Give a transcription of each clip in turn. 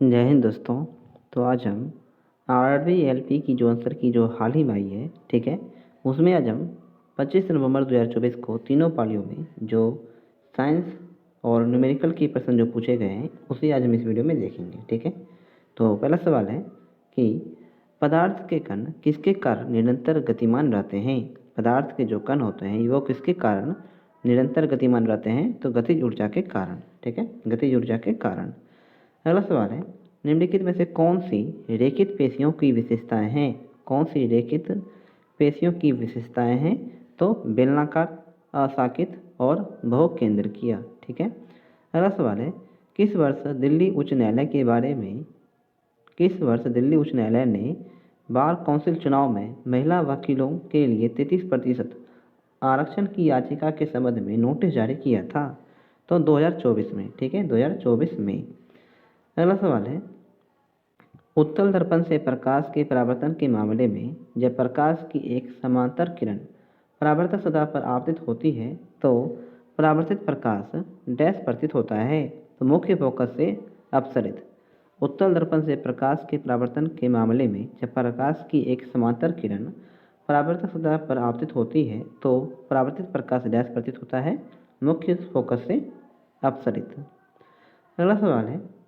जय हिंद दोस्तों। तो आज हम आरआरबी एलपी की जो आंसर की जो हाल ही में आई है, ठीक है, उसमें आज हम 25 नवंबर 2024 को तीनों पालियों में जो साइंस और न्यूमेरिकल के प्रश्न जो पूछे गए हैं उसे आज हम इस वीडियो में देखेंगे। ठीक है, तो पहला सवाल है कि पदार्थ के कण किसके कारण निरंतर गतिमान रहते हैं। पदार्थ के जो कण होते हैं वो किसके कारण निरंतर गतिमान रहते हैं, तो गतिज ऊर्जा के कारण। ठीक है, गतिज ऊर्जा के कारण। अगला सवाल है, निम्नलिखित में से कौन सी रेखित पेशियों की विशेषताएं हैं। कौन सी रेखित पेशियों की विशेषताएं हैं, तो बेलनाकार, असाकित और बहुकेंद्रकीय। ठीक है। अगला सवाल है, किस वर्ष दिल्ली उच्च न्यायालय के बारे में किस वर्ष दिल्ली उच्च न्यायालय ने बार काउंसिल चुनाव में महिला वकीलों के लिए 33% आरक्षण की याचिका के संबंध में नोटिस जारी किया था, तो 2024 में। ठीक है, 2024 में। अगला सवाल है, उत्तल दर्पण से प्रकाश के परावर्तन के मामले में जब प्रकाश की एक समांतर किरण परावर्तक सतह पर आपतित होती है तो परावर्तित प्रकाश डैश प्रतीत होता है, तो मुख्य फोकस से अपसरित। उत्तल दर्पण से प्रकाश के परावर्तन के मामले में जब प्रकाश की एक समांतर किरण परावर्तक सतह पर आपतित होती है तो परावर्तित प्रकाश डैश प्रतीत होता है, मुख्य फोकस से अपसरित। अगला सवाल है,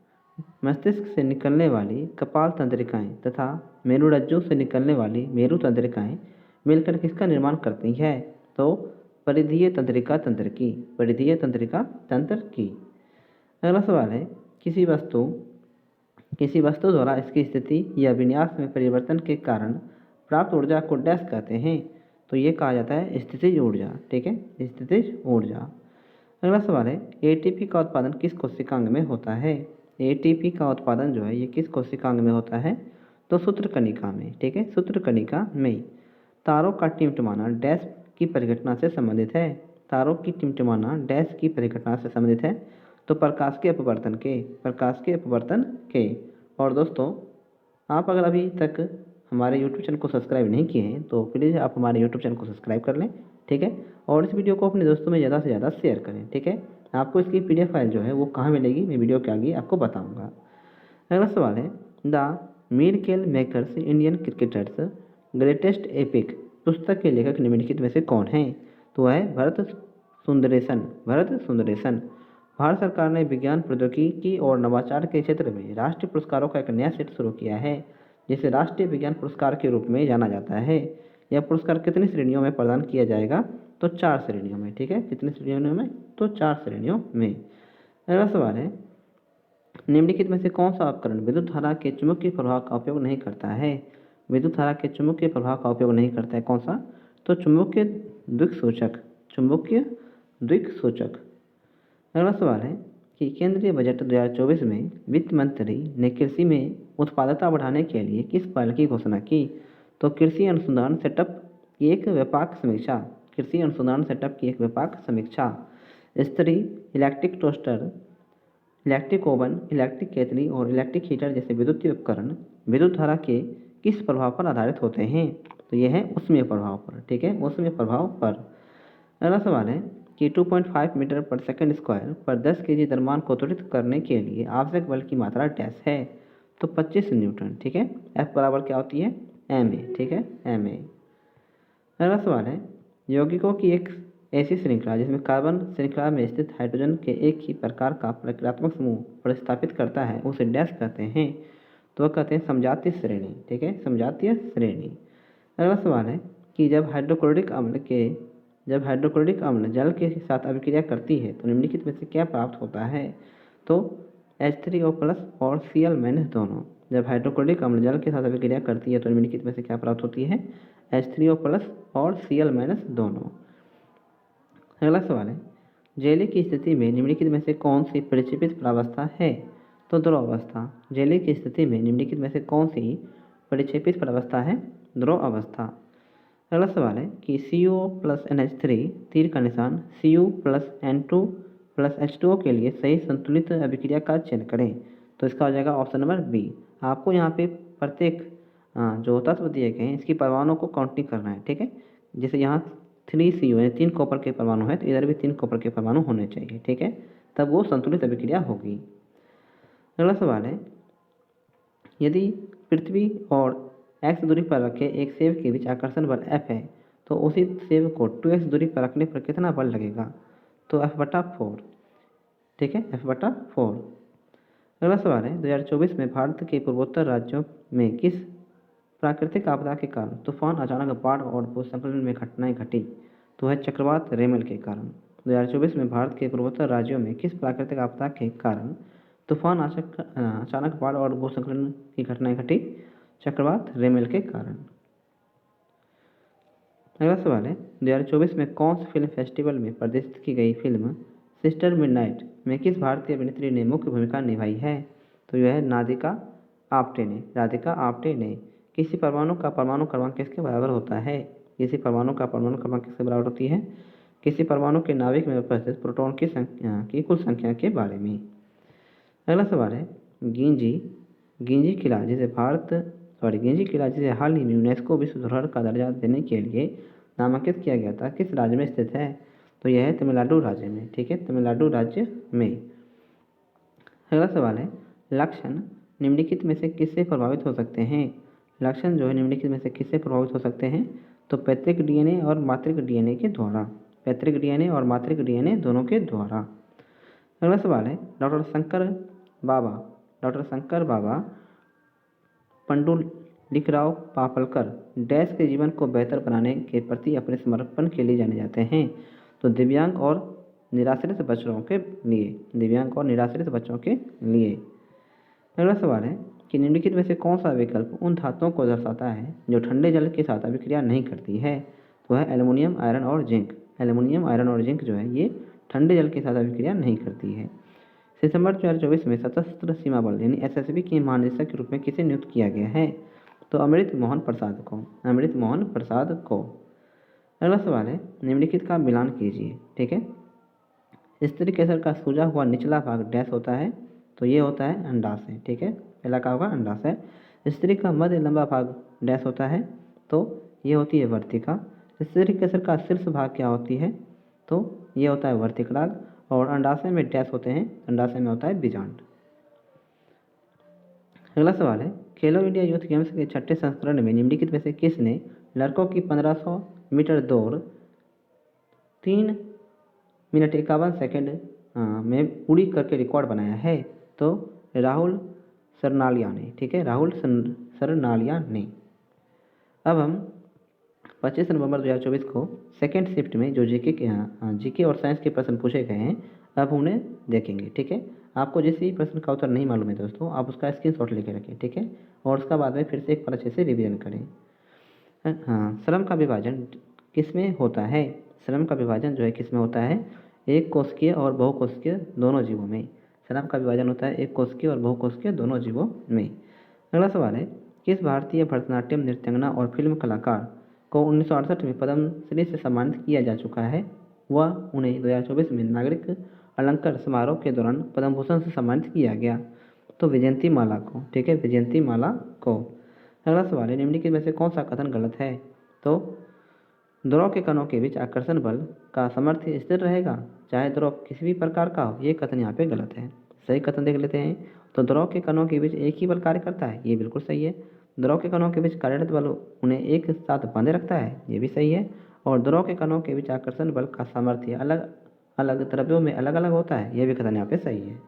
मस्तिष्क से निकलने वाली कपाल तंत्रिकाएं तथा मेरुरज्जु से निकलने वाली मेरु तंत्रिकाएं मिलकर किसका निर्माण करती है, तो परिधीय तंत्रिका तंत्र की। परिधीय तंत्रिका तंत्र की। अगला सवाल है, किसी वस्तु द्वारा इसकी स्थिति या विन्यास में परिवर्तन के कारण प्राप्त ऊर्जा को डैश कहते हैं, तो ये कहा जाता है स्थितिज ऊर्जा। ठीक है, स्थितिज ऊर्जा। अगला सवाल है, एटीपी का उत्पादन किस कोशिकांग में होता है। एटीपी का उत्पादन जो है ये किस कोशिकांग में होता है, तो सूत्रकणिका में। ठीक है, सूत्रकणिका में। तारों का टिमटिमाना डैश की परिघटना से संबंधित है। तारों की टिमटिमाना डैश की परिघटना से संबंधित है, तो प्रकाश के अपवर्तन के। प्रकाश के अपवर्तन के। और दोस्तों, आप अगर अभी तक हमारे यूट्यूब चैनल को सब्सक्राइब नहीं किए हैं तो प्लीज़ आप हमारे यूट्यूब चैनल को सब्सक्राइब कर लें। ठीक है, और इस वीडियो को अपने दोस्तों में ज़्यादा से ज़्यादा शेयर करें। ठीक है, आपको इसकी PDF फाइल जो है वो कहाँ मिलेगी, मैं वीडियो के आगे आपको बताऊँगा। अगला सवाल है, the miracle makers Indian cricketers greatest epic पुस्तक के लेखक निम्नलिखित में से कौन है, तो वह है भरत सुंदरेशन। भरत सुंदरेशन। भारत सरकार ने विज्ञान प्रौद्योगिकी और नवाचार के क्षेत्र में राष्ट्रीय पुरस्कारों का एक नया सेट शुरू किया है, जिसे राष्ट्रीय विज्ञान पुरस्कार के रूप में जाना जाता है। यह पुरस्कार कितनी श्रेणियों में प्रदान किया जाएगा, तो 4 श्रेणियों में। ठीक है, कितनी श्रेणियों में, तो 4 श्रेणियों में। अगला सवाल है, निम्नलिखित में से कौन सा उपकरण विद्युत धारा के चुंबकीय प्रभाव का उपयोग नहीं करता है। विद्युत धारा के चुंबकीय प्रभाव का उपयोग नहीं करता है, कौन सा, तो चुंबकीय द्विसूचक। चुंबकीय द्विसूचक। अगला सवाल है कि केंद्रीय बजट 2024 में वित्त मंत्री ने कृषि में उत्पादकता बढ़ाने के लिए किस पहल की घोषणा की, तो कृषि अनुसंधान सेटअप की एक व्यापक समीक्षा। कृषि अनुसंधान सेटअप की एक व्यापक समीक्षा। स्त्री electric toaster, electric oven, electric केतली और इलेक्ट्रिक हीटर जैसे विद्युतीय उपकरण विद्युत धारा के किस प्रभाव पर आधारित होते हैं, तो यह है ऊष्मीय प्रभाव पर। ठीक है, ऊष्मीय प्रभाव पर। अगला सवाल है कि 2.5 मीटर पर सेकंड स्क्वायर पर 10 kg द्रव्यमान को त्वरित करने के लिए आवश्यक बल की मात्रा डैश है, तो 25 न्यूटन। ठीक है, F बराबर क्या होती है, ma। ठीक है, ma। अगला सवाल है, यौगिकों की एक ऐसी श्रृंखला जिसमें कार्बन श्रृंखला में स्थित हाइड्रोजन के एक ही प्रकार का प्रक्रियात्मक समूह प्रतिस्थापित करता है उसे डैश कहते हैं, तो वह कहते हैं समजातीय श्रेणी। ठीक है, समजातीय श्रेणी। अगला सवाल है कि जब हाइड्रोक्लोरिक अम्ल जल के साथ अभिक्रिया करती है तो निम्नलिखित में से क्या प्राप्त होता है, तो H3O+ और Cl- दोनों। जब हाइड्रोक्लोरिक अम्ल जल के साथ अभिक्रिया करती है तो निम्नलिखित में से क्या प्राप्त होती है, H3O+ और Cl- दोनों। अगला सवाल है, जेली की स्थिति में निम्नलिखित में से कौन सी परिक्षेपित प्रावस्था है, तो ध्रुव अवस्था। जेली की स्थिति में निम्नलिखित में से कौन सी परिक्षेपित प्रावस्था है, ध्रुव अवस्था। अगला सवाल है कि Cu+NH3 तीर का निशान Cu+N2+H2O के लिए सही संतुलित अभिक्रिया का चयन करें, तो इसका हो जाएगा ऑप्शन नंबर बी। आपको यहाँ पे प्रत्येक जो तत्व दिए गए हैं इसकी परमाणु को काउंटिंग करना है। ठीक है, जैसे यहाँ 3Cu यानी 3 कॉपर के परमाणु है तो इधर भी 3 कॉपर के परमाणु होने चाहिए। ठीक है, तब वो संतुलित अभिक्रिया होगी। अगला सवाल है, यदि पृथ्वी और x दूरी पर रखे एक सेब के बीच आकर्षण बल F है तो उसी सेब को 2x दूरी पर रखने पर कितना बल लगेगा? तो F/4। ठीक है, F/4। अगला सवाल है 2024 में भारत के पूर्वोत्तर राज्यों में किस प्राकृतिक आपदा के कारण तूफान, अचानक बाढ़ और भूस्खलन में घटनाएं घटी? तो है चक्रवात रेमल के कारण। 2024 में भारत के पूर्वोत्तर राज्यों में किस प्राकृतिक आपदा के कारण तूफान, अचानक बाढ़ और भूस्खलन की घटनाएं घटी? चक्रवात रेमल के कारण। अगला सवाल है 2024 में कौन से फिल्म फेस्टिवल में प्रदर्शित की गई फिल्म सिस्टर मिडनाइट में किस भारतीय अभिनेत्री ने मुख्य भूमिका निभाई है? तो यह है राधिका आप्टे ने। राधिका आप्टे ने। किसी परमाणु का परमाणु क्रमांक किसके बराबर होता है? किसी परमाणु का परमाणु क्रमांक किसके बराबर होती है? किसी परमाणु के नाभिक में उपस्थित प्रोटॉन की संख्या की कुल संख्या के बारे में। अगला सवाल है गिंजी किला जिसे हाल ही में यूनेस्को विश्व धरोहर का दर्जा देने के लिए नामांकित किया गया था, किस राज्य में स्थित है? तो यह है तमिलनाडु राज्य में। ठीक है, तमिलनाडु राज्य में। अगला सवाल है लक्षण निम्नलिखित में से किससे प्रभावित हो सकते हैं? लक्षण जो है निम्नलिखित में से किससे प्रभावित हो सकते हैं? तो पैतृक डीएनए और मातृक डीएनए के द्वारा। पैतृक डीएनए और मातृक डीएनए दोनों के द्वारा। अगला सवाल है डॉक्टर शंकर बाबा पंडुलिकराव पापलकर डैश के जीवन को बेहतर बनाने के प्रति अपने समर्पण के लिए जाने जाते हैं? तो दिव्यांग और निराश्रित बच्चों के लिए। अगला सवाल है कि निम्नलिखित में से कौन सा विकल्प उन धातुओं को दर्शाता है जो ठंडे जल के साथ अभिक्रिया नहीं करती है? तो है एल्युमिनियम, आयरन और जिंक। एल्युमिनियम, आयरन और जिंक जो है ये ठंडे जल के साथ अभिक्रिया नहीं करती है। सितंबर 2024 में सशस्त्र सीमा बल यानी SSB के महानिदेशक के रूप में किसे नियुक्त किया गया है? तो अमृत मोहन प्रसाद को। अगला सवाल है निम्नलिखित का मिलान कीजिए। ठीक है, स्त्री केसर का सूजा हुआ निचला भाग डैश होता है? तो ये होता है अंडाशय। ठीक है, पहला का होगा अंडाशय। स्त्री का मध्य लंबा भाग डैश होता है? तो ये होती है वर्तिका। स्त्री केसर का शीर्ष भाग क्या होती है? तो ये होता है वर्तिकराग। और अंडाशय में डैश होते हैं, अंडाशय में होता है बीजांड। अगला सवाल है खेलो इंडिया यूथ गेम्स के 6ठे संस्करण में निम्नलिखित में से किसने लड़कों की 1500 मीटर दौड़ 3 मिनट 51 सेकेंड में पूरी करके रिकॉर्ड बनाया है? तो राहुल सरनालिया ने। ठीक है, राहुल सरनालिया ने। अब हम 25 नवंबर 2024 को सेकेंड शिफ्ट में जो जीके और साइंस के प्रश्न पूछे गए हैं अब उन्हें देखेंगे। ठीक है, आपको जिस भी प्रश्न का उत्तर नहीं मालूम है दोस्तों आप उसका स्क्रीनशॉट लेके रखें। ठीक है, और उसका बाद में फिर से एक बार अच्छे से रिवीजन करें। हाँ, श्रम का विभाजन किसमें होता है? श्रम का विभाजन जो है किसमें होता है? एक कोशिकीय और बहुकोशिकीय दोनों जीवों में। श्रम का विभाजन होता है एक कोशिकीय और बहुकोशिकीय दोनों जीवों में। अगला सवाल है किस भारतीय भरतनाट्यम नृत्यांगना और फिल्म कलाकार को 1968 में पद्मश्री से सम्मानित किया जा चुका है? वह उन्हें 2024 में नागरिक अलंकार समारोह के दौरान पद्म भूषण से सम्मानित किया गया। तो विजयंती माला को। ठीक है, विजयंती माला को। अगला सवाल है निम्नलिखित में से कौन सा कथन गलत है? तो ध्रुव के कणों के बीच आकर्षण बल का सामर्थ्य स्थिर रहेगा चाहे ध्रुव किसी भी प्रकार का हो, ये कथन यहाँ पे गलत है। सही कथन देख लेते हैं। तो ध्रुव के कणों के बीच एक ही बल कार्य करता है, ये बिल्कुल सही है। ध्रुव के कणों के बीच कार्यरत बल उन्हें एक साथ बांधे रखता है, ये भी सही है। और ध्रुव के कणों के बीच आकर्षण बल का सामर्थ्य अलग अलग द्रव्यों में अलग अलग होता है, यह भी कथन यहाँ पे सही है।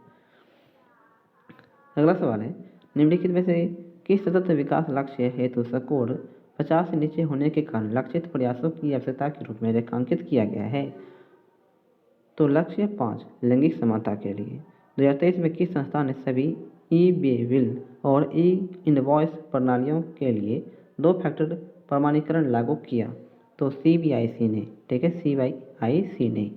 अगला सवाल है निम्नलिखित में से किस सतत विकास लक्ष्य हेतु स्कोर 50 से नीचे होने के कारण लक्षित प्रयासों की आवश्यकता के रूप में रेखांकित किया गया है? तो लक्ष्य 5 लैंगिक समानता के लिए 2023 में किस संस्था ने सभी ई-वे-बिल और ई-इनवॉइस प्रणालियों के लिए 2 फैक्टर प्रमाणीकरण लागू किया? तो CBIC ने। ठीक है, CBIC ने।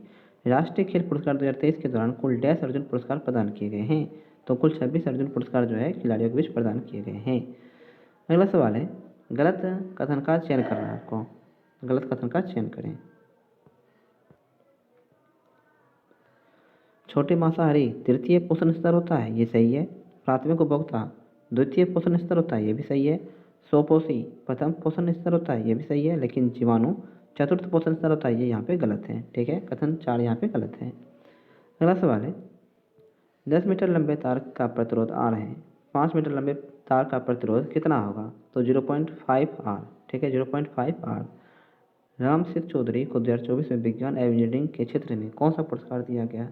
राष्ट्रीय खेल पुरस्कार 2023 के दौरान कुल डैश अर्जुन पुरस्कार प्रदान किए गए हैं? तो कुल 26 अर्जुन पुरस्कार जो है खिलाड़ियों के बीच प्रदान किए गए हैं। अगला सवाल है गलत कथन का चयन करना है आपको। गलत कथन का चयन करें। छोटे मांसाहारी तृतीय पोषण स्तर होता है, ये सही है। प्राथमिक उपभोक्ता द्वितीय पोषण स्तर होता है, ये भी सही है। स्वपोषी प्रथम पोषण स्तर होता है, ये भी सही है। लेकिन जीवाणु चतुर्थ पोषण स्तर होता है, ये यहाँ पे गलत है। ठीक है, कथन 4 यहाँ पे गलत है। अगला सवाल है 10 मीटर लंबे तार का प्रतिरोध R है, 5 मीटर लंबे तार का प्रतिरोध कितना होगा? तो 0.5 R, ठीक है, 0.5 R। रामसिद्ध चौधरी को 2024 में विज्ञान एवं इंजीनियरिंग के क्षेत्र में कौन सा पुरस्कार दिया गया?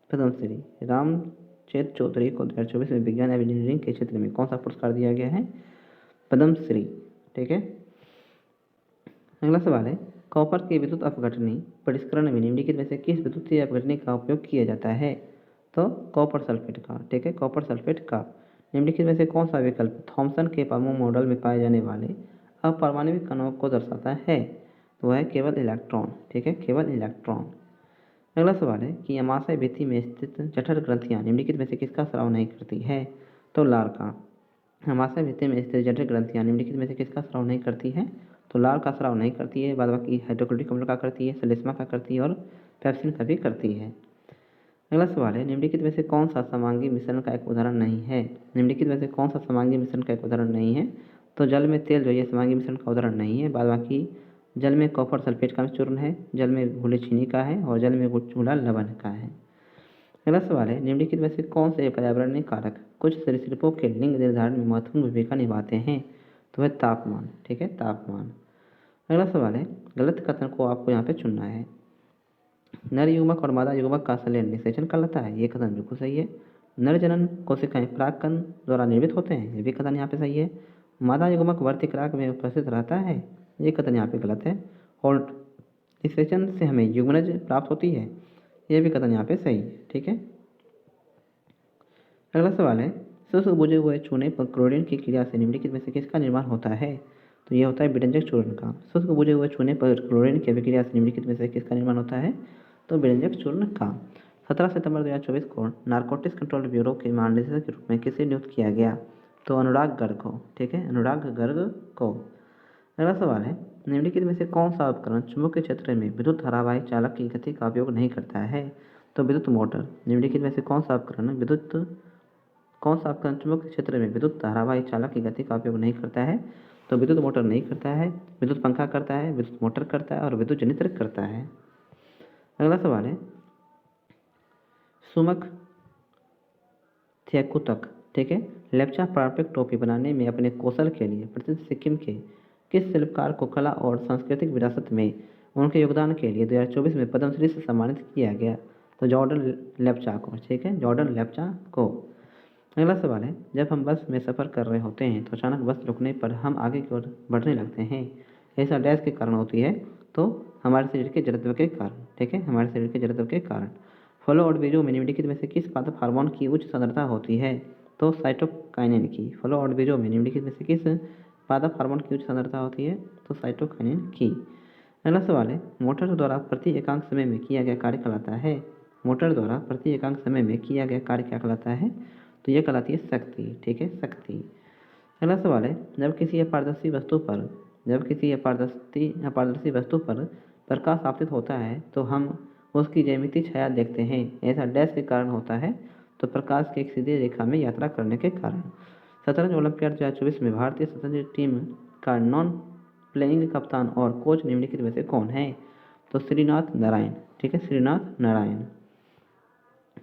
पद्मश्री। रामचेत चौधरी को 2024 में विज्ञान एवं इंजीनियरिंग के क्षेत्र में कौन सा पुरस्कार दिया गया है? पद्मश्री, ठीक है। अगला सवाल है, कॉपर के विद्युत अपघटनी परिष्करण में निम्नलिखित में से किस विद्युतीय अपघटनी का उपयोग किया जाता है? तो कॉपर सल्फेट का, ठीक है, कॉपर सल्फेट का। निम्नलिखित में से कौन सा विकल्प थॉमसन के परमाणु मॉडल में पाए जाने वाले अपारमाणविक कणों को दर्शाता है? तो वह है केवल इलेक्ट्रॉन, ठीक है, केवल इलेक्ट्रॉन। अगला सवाल है कि अमाशय भित्ति में स्थित जठर ग्रंथियां निम्नलिखित में से किसका स्राव नहीं करती है? तो लार का। अमाशय भित्ति में स्थित जठर ग्रंथियां निम्नलिखित में से किसका स्राव नहीं करती है? तो लार का स्राव नहीं करती है, बाद बाकी हाइड्रोक्लोरिक अम्ल का करती है, सलिस्मा का करती है और पेप्सिन का भी करती है। अगला सवाल है, निम्नलिखित में से कौन सा समांगी मिश्रण का एक उदाहरण नहीं है? निम्नलिखित में से कौन सा समांगी मिश्रण का एक उदाहरण नहीं है? तो जल में तेल जो ये समांगी मिश्रण का उदाहरण नहीं है, बाद बाकी जल में कॉपर सल्फेट का चूर्ण है, जल में घुले चीनी का है और जल में घुला लवण का है। अगला सवाल है, निम्नलिखित में से कौन से पर्यावरणीय कारक कुछ सरीसृपों के लिंग निर्धारण में महत्वपूर्ण भूमिका निभाते हैं? तो वह तापमान, ठीक है, तापमान। अगला सवाल है, गलत कथन को आपको यहाँ पे चुनना है। नर युग्मक और मादा युग्मक का संलयन निषेचन कहलाता है, ये कथन बिल्कुल सही है। नर जनन कोशिकाएं परागकण द्वारा निर्मित होते हैं, ये भी कथन यहाँ पे सही है। मादा युग्मक वर्तिक्राग में उपस्थित रहता है, ये कथन यहाँ पे गलत है। और निषेचन से हमें युग्मनज प्राप्त होती है, ये भी कथन यहाँ पे सही है, ठीक है। अगला सवाल है, शुष्क बुझे हुए चूने पर क्लोरीन की क्रिया से निम्नलिखित में से किसका निर्माण होता है? तो यह होता है विरंजक चूर्ण का। शुष्क बुझे हुए चूने पर क्लोरीन की अभिक्रिया से निम्नलिखित में से किसका निर्माण होता है? तो विरंजक चूर्ण का। 17 सितंबर 2024 को नारकोटिक्स कंट्रोल ब्यूरो के महानिदेशक के रूप में किसे नियुक्त किया गया? तो अनुराग गर्ग को, ठीक है, अनुराग गर्ग को। अगला सवाल है, निम्नलिखित में से कौन सा उपकरण चुंबकीय क्षेत्र में विद्युत धारावाही चालक की गति का उपयोग नहीं करता है? तो विद्युत मोटर। निम्नलिखित में से कौन सा उपकरण चुंबकीय क्षेत्र में विद्युत धारावाही चालक की गति का उपयोग नहीं करता है? तो विद्युत मोटर नहीं करता है, विद्युत पंखा करता है, विद्युत मोटर करता है और विद्युत जनित्र करता है। अगला सवाल है, सुमक थेकुतक, ठीक है, लेप्चा पारंपरिक टोपी बनाने में अपने कौशल के लिए प्रसिद्ध सिक्किम के किस शिल्पकार को कला और सांस्कृतिक विरासत में उनके योगदान के लिए 2024 में पद्मश्री से सम्मानित किया गया? तो जॉर्डन लेप्चा को, ठीक है, जॉर्डन लेप्चा को। अगला सवाल है, जब हम बस में सफ़र कर रहे होते हैं तो अचानक बस रुकने पर हम आगे की ओर बढ़ने लगते हैं, ऐसा डैश के कारण होती है? तो हमारे शरीर के जड़त्व के कारण, ठीक है, हमारे शरीर के जड़त्व के कारण। फलों और बीजों में निम्नलिखित में से किस पादप हार्मोन की उच्च सांद्रता होती है? तो साइटोकाइनिन की। फलों और बीजों में निम्नलिखित में से किस पादप हार्मोन की उच्च सांद्रता होती है? तो साइटोकाइनिन की। अगला सवाल है, मोटर द्वारा प्रति एकांक समय में किया गया कार्य कहलाता है? मोटर द्वारा प्रति एकांक समय में किया गया कार्य क्या कहलाता है? तो यह कहलाती है शक्ति, ठीक है, शक्ति। अगला सवाल है, जब किसी अपारदर्शी वस्तु पर प्रकाश आपतित होता है तो हम उसकी ज्यामितीय छाया देखते हैं, ऐसा डैश के कारण होता है? तो प्रकाश की एक सीधी रेखा में यात्रा करने के कारण। शतरंज ओलंपियाड 2024 में भारतीय शतरंज टीम का नॉन प्लेइंग कप्तान और कोच निम्नलिखित में से कौन है? तो श्रीनाथ नारायण, ठीक है, श्रीनाथ नारायण।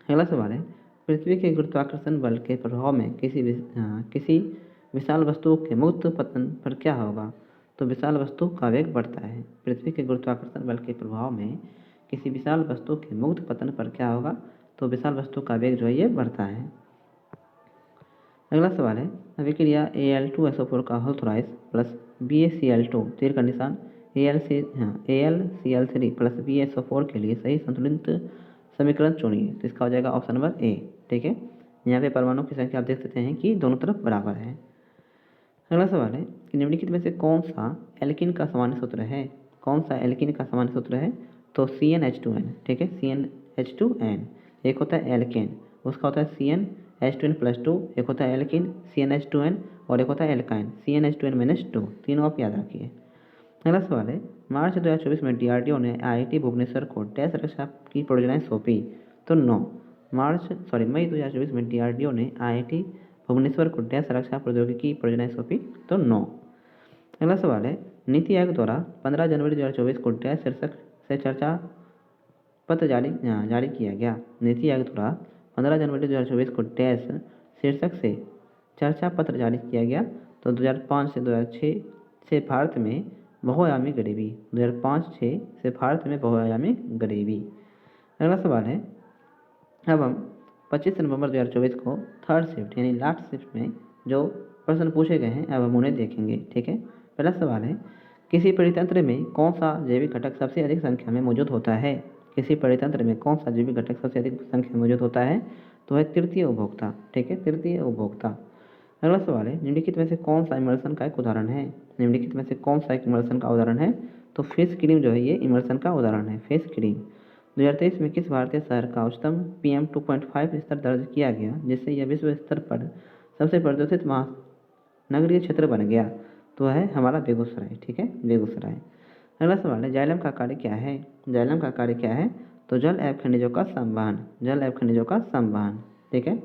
अगला सवाल है, पृथ्वी के गुरुत्वाकर्षण बल के प्रभाव में किसी विशाल वस्तु के मुक्त पतन पर क्या होगा? तो विशाल वस्तु का वेग बढ़ता है। पृथ्वी के गुरुत्वाकर्षण बल के प्रभाव में किसी विशाल वस्तु के मुक्त पतन पर क्या होगा? तो विशाल वस्तु का वेग जो है ये बढ़ता है। अगला सवाल है, अभिक्रिया Al2SO4 का होल थ्राइस प्लस BaCl2 तीर का निशान AlCl3 प्लस BaSO4 के लिए सही संतुलित समीकरण चुनिए। तो इसका हो जाएगा ऑप्शन नंबर ए, ठीक है। यहाँ पे परमाणु की संख्या आप देख सकते हैं कि दोनों तरफ बराबर है। अगला सवाल है कि निम्नलिखित में से कौन सा एल्किन का सामान्य सूत्र है? कौन सा एल्किन का सामान्य सूत्र है? तो CnH2n, ठीक है, CnH2n। एक होता है एल्केन, उसका होता है CnH2n+2, एक होता है एल्किन CnH2n और एक होता है एल्काइन CnH2n-2। तीनों आप याद रखिए। अगला सवाल है, मार्च 2024 में DRDO ने IIT भुवनेश्वर को डैश रक्षा की परियोजनाएं सौंपी? तो मई 2024 में DRDO ने IIT भुवनेश्वर को डैश रक्षा प्रौद्योगिकी परियोजनाएं सौंपी? तो 9। अगला सवाल है, नीति आयोग द्वारा 15 जनवरी 2024 को डैश शीर्षक से चर्चा पत्र जारी किया गया? नीति आयोग द्वारा 15 जनवरी 2024 को डैश शीर्षक से चर्चा पत्र जारी किया गया। तो 2005 से 2006 से भारत में बहुआयामी गरीबी, 2005-6 से भारत में बहुआयामी गरीबी। अगला सवाल है, अब हम 25 नवंबर 2024 को थर्ड शिफ्ट यानी लास्ट शिफ्ट में जो प्रश्न पूछे गए हैं अब हम उन्हें देखेंगे। ठीक है, पहला सवाल है, किसी परितंत्र में कौन सा जैविक घटक सबसे अधिक संख्या में मौजूद होता है? किसी परितंत्र में कौन सा जैविक घटक सबसे अधिक संख्या में मौजूद होता है? तो है तृतीय उपभोक्ता। ठीक है, तृतीय उपभोक्ता। अगला सवाल है, निम्नलिखित में से कौन सा इमल्सन का एक उदाहरण है? निम्नलिखित में से कौन सा एक इमल्सन का उदाहरण है? तो फेस क्रीम जो है ये इमल्सन का उदाहरण है, फेस क्रीम। 2023 में किस भारतीय शहर का उच्चतम PM 2.5 स्तर दर्ज किया गया जिससे यह विश्व स्तर पर सबसे प्रदूषित महानगरीय क्षेत्र बन गया? तो है हमारा बेगूसराय। ठीक है, बेगूसराय। अगला सवाल है, जाइलम का कार्य क्या है? जाइलम का कार्य क्या है? तो जल एवं खनिजों का संवहन, जल एवं खनिजों का संवहन। ठीक है।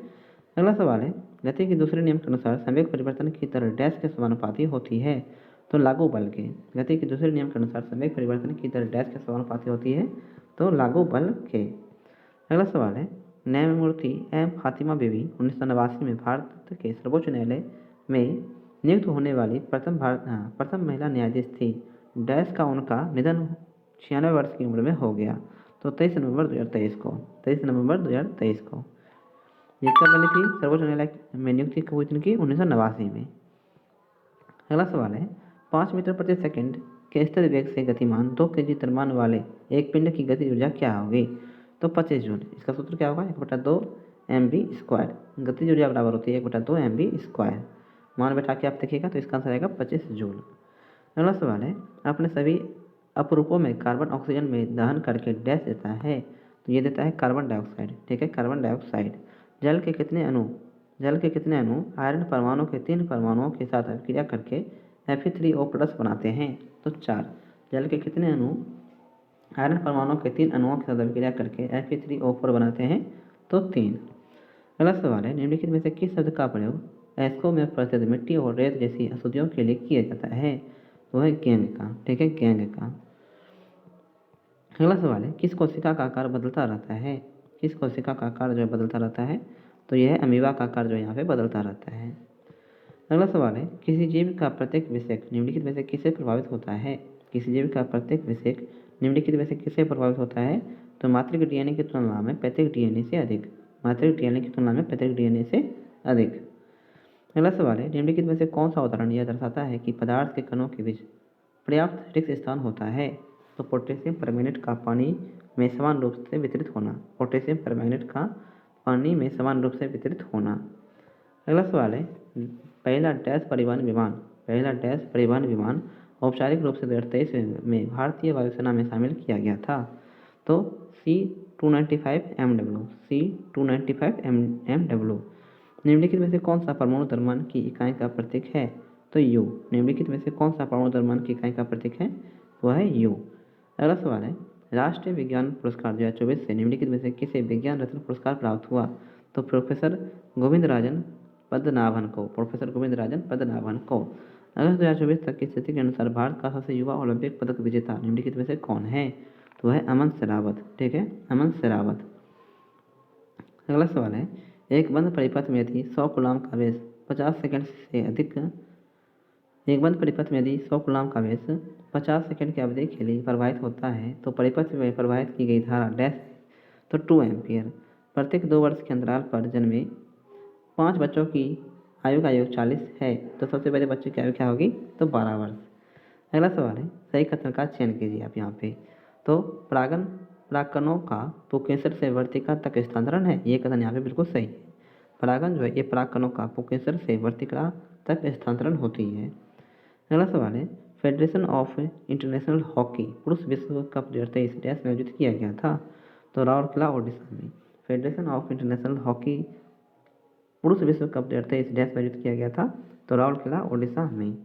अगला सवाल है, गति के दूसरे नियम के अनुसार संवेग परिवर्तन की दर डैश के समानुपाती होती है? तो लागू बल के। गति के दूसरे नियम के अनुसार संवेग परिवर्तन की दर डैश के समानुपाती होती है? तो लागू बल के। अगला सवाल है, न्यायमूर्ति एम फातिमा बीवी 1989 में भारत के सर्वोच्च न्यायालय में नियुक्त होने वाली प्रथम महिला न्यायाधीश थी। डैश का उनका निधन 96 वर्ष की उम्र में हो गया। तो 23 नवंबर 2023 को, 23 नवंबर 2023 को। ये कब बनी थी? सर्वोच्च न्यायालय में नियुक्ति कब हुई थी इनकी? 1989 में। अगला सवाल है, 5 मीटर प्रति सेकंड के स्थिर वेग से गतिमान 2 kg द्रव्यमान वाले एक पिंड की गति ऊर्जा क्या होगी? तो 25 जूल। इसका सूत्र क्या होगा? 1/2 mv²। गति ऊर्जा बराबर होती है 1/2 mv²। मान बैठा के आप देखिएगा तो इसका आंसर आएगा 25 जूल। अगला सवाल है, अपने सभी अपरूपों में कार्बन ऑक्सीजन में दहन करके डैश देता है? तो ये देता है कार्बन डाइऑक्साइड। ठीक है, कार्बन डाइऑक्साइड। जल के कितने अणु आयरन परमाणु के 3 परमाणुओं के साथ अभिक्रिया करके Fe3O+ बनाते हैं? तो 4। जल के कितने अणु आयरन परमाणु के 3 अणुओं के साथ अभिक्रिया करके Fe3O4 बनाते हैं? तो 3। अगला सवाल है, निम्नलिखित में से किस शब्द का प्रयोग एस्को में प्रसिद्ध मिट्टी और रेत जैसी अशुद्धियों के लिए किया जाता है? तो है गैंग का। ठीक है, गैंग का। अगला सवाल है, किस कोशिका का आकार बदलता रहता है? किस कोशिका का आकार जो है बदलता रहता है? तो यह है अमीबा का आकार जो यहाँ पे बदलता रहता है। अगला सवाल है, किसी जीव का प्रत्येक विषेक निम्नलिखित में से किससे प्रभावित होता है? किसी जीव का प्रत्येक विषेक निम्नलिखित में से किससे प्रभावित होता है? तो मातृक DNA की तुलना में पैतृक DNA से अधिक। मातृक DNA की तुलना में पैतृक DNA से अधिक। अगला सवाल है, निम्नलिखित में से कौन सा उदाहरण यह दर्शाता है कि पदार्थ के कणों के बीच पर्याप्त रिक्त स्थान होता है? तो पोटेशियम परमैंगनेट का पानी में समान रूप से वितरित होना। पोटेशियम परमैंगनेट का पानी में समान रूप से वितरित होना। अगला सवाल है, पहला डैश परिवहन विमान औपचारिक रूप से 2023 में भारतीय वायुसेना में शामिल किया गया था? तो C-295MW। C-295MW। निम्नलिखित में से कौन सा परमाणु द्रव्यमान की इकाई का प्रतीक है? तो U। निम्नलिखित में से कौन सा परमाणु द्रव्यमान की इकाई का प्रतीक है? वह है U। अगला सवाल है, राष्ट्रीय विज्ञान पुरस्कार 2024 से निम्नलिखित में से किसे विज्ञान रत्न पुरस्कार प्राप्त हुआ? तो प्रोफेसर गोविंदराजन पद्मनाभन को। प्रोफेसर गोविंदराजन पद्मनाभन को। अगस्त 2024 तक की स्थिति के अनुसार भारत का सबसे युवा ओलंपिक पदक विजेता निम्नलिखित में से कौन है? तो है अमन शेरावत। ठीक है, अमन शेरावत। अगला सवाल है, एक बंद परिपथ में यदि 100 कूलाम का आवेश 50 सेकंड से अधिक एक बंद परिपथ में यदि 100 कूलाम का आवेश 50 सेकंड की अवधि के लिए प्रवाहित होता है तो परिपथ में प्रवाहित की गई धारा डैश है? तो 2 एम्पियर। प्रत्येक 2 वर्ष के अंतराल पर जन्मे 5 बच्चों की आयु का योग 40 है तो सबसे बड़े बच्चे की आयु क्या होगी? तो 12 वर्ष। अगला सवाल है, सही कथन का चयन कीजिए आप यहाँ पे। तो परागकणों का पुंकेसर से वर्तिका तक स्थानांतरण है, ये कथन यहाँ पे बिल्कुल सही है। परागन जो है ये परागकणों का पुंकेसर से वर्तिका तक स्थानांतरण होती है। अगला सवाल है, फेडरेशन ऑफ इंटरनेशनल हॉकी पुरुष विश्व कप 2023 डैश में आयोजित किया गया था? तो राउरकेला ओडिशा में। फेडरेशन ऑफ इंटरनेशनल हॉकी पुरुष विश्व कप 2023 डैश में आयोजित किया गया था? तो राउरकेला ओडिशा में।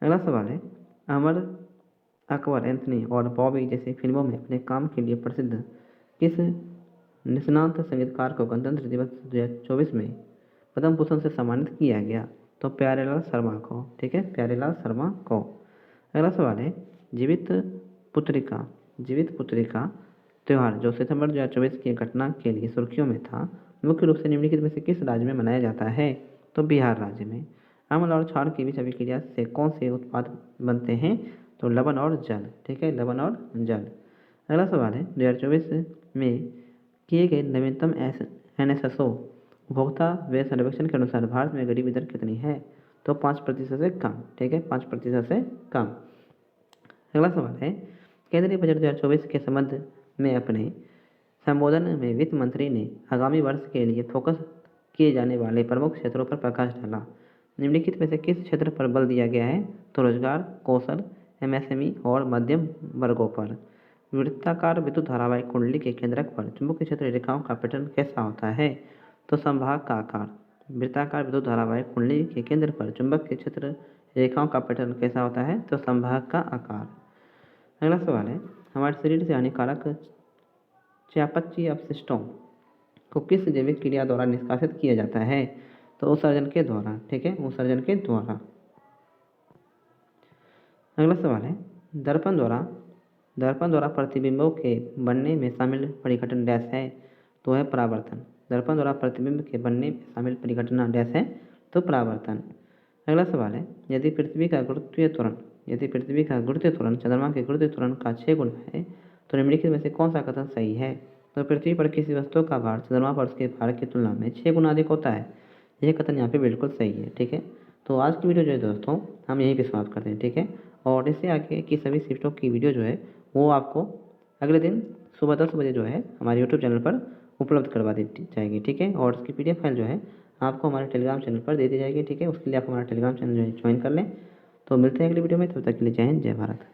अगला सवाल है, अमर अकबर एंथनी और बॉबी जैसी फिल्मों में अपने काम के लिए प्रसिद्ध किस निष्णात संगीतकार को गणतंत्र दिवस 2024 में पद्म भूषण से सम्मानित किया गया? तो प्यारेलाल शर्मा को। ठीक है, प्यारेलाल शर्मा को। अगला सवाल है, जीवित पुत्रिका त्यौहार जो सितंबर 2024 की घटना के लिए सुर्खियों में था मुख्य रूप से निम्नलिखित में से किस राज्य में मनाया जाता है? तो बिहार राज्य में। अम्ल और क्षार की बीच अभिक्रिया से कौन से उत्पाद बनते हैं? तो लवण और जल। ठीक है, लवण और जल। अगला सवाल है 2024 में किए गए नवीनतम NSSO उपभोक्ता व्यय सर्वेक्षण के अनुसार भारत में गरीबी दर कितनी है? तो 5% से कम। ठीक है, 5% से कम। अगला सवाल है केंद्रीय बजट 2024 के संबंध में अपने संबोधन में वित्त मंत्री ने आगामी वर्ष के लिए फोकस किए जाने वाले प्रमुख क्षेत्रों पर प्रकाश डाला। निम्नलिखित में से किस क्षेत्र पर बल दिया गया है? तो रोजगार, कौशल, MSME और मध्यम वर्गों पर। वृत्ताकार विद्युत धारावाहिक कुंडली के केंद्रक पर चुंबकीय क्षेत्र रेखाओं का पैटर्न कैसा होता है? तो संभाग का आकार। वृत्ताकार विद्युत धारावाहिक कुंडली के केंद्र पर चुंबकीय क्षेत्र रेखाओं का पैटर्न कैसा होता है? तो संभाग का आकार। अगला सवाल है हमारे शरीर से हानिकारक चयापचयी अपशिष्टों को किस जैविक क्रिया द्वारा निष्कासित किया जाता है? तो उत्सर्जन के द्वारा। ठीक है, उत्सर्जन के द्वारा। अगला सवाल है दर्पण द्वारा प्रतिबिंबों के बनने में शामिल परिघटन डैश है? तो है परावर्तन। दर्पण द्वारा प्रतिबिंब के बनने में शामिल परिघटना डैश है? तो परावर्तन। अगला सवाल है यदि पृथ्वी का गुरुत्वीय त्वरण चंद्रमा के गुरुत्वीय त्वरण का 6 गुना है तो निम्नलिखित में से कौन सा कथन सही है? तो पृथ्वी पर किसी वस्तु का भार चंद्रमा पर उसके भार की तुलना में 6 गुना अधिक होता है। यह कथन यहाँ पे बिल्कुल सही है। ठीक है, तो आज की वीडियो जो है दोस्तों हम यहीं पे समाप्त करते हैं। ठीक है, और इससे आगे की सभी शिफ्टों की वीडियो जो है वो आपको अगले दिन सुबह 10 बजे जो है हमारे यूट्यूब चैनल पर उपलब्ध करवा दी जाएगी। ठीक है, और उसकी PDF फाइल जो है आपको हमारे टेलीग्राम चैनल पर दे दी जाएगी। ठीक है, उसके लिए आप हमारा टेलीग्राम चैनल जो है ज्वाइन कर लें। तो मिलते हैं अगली वीडियो में, तब तक के लिए जय हिंद, जय भारत।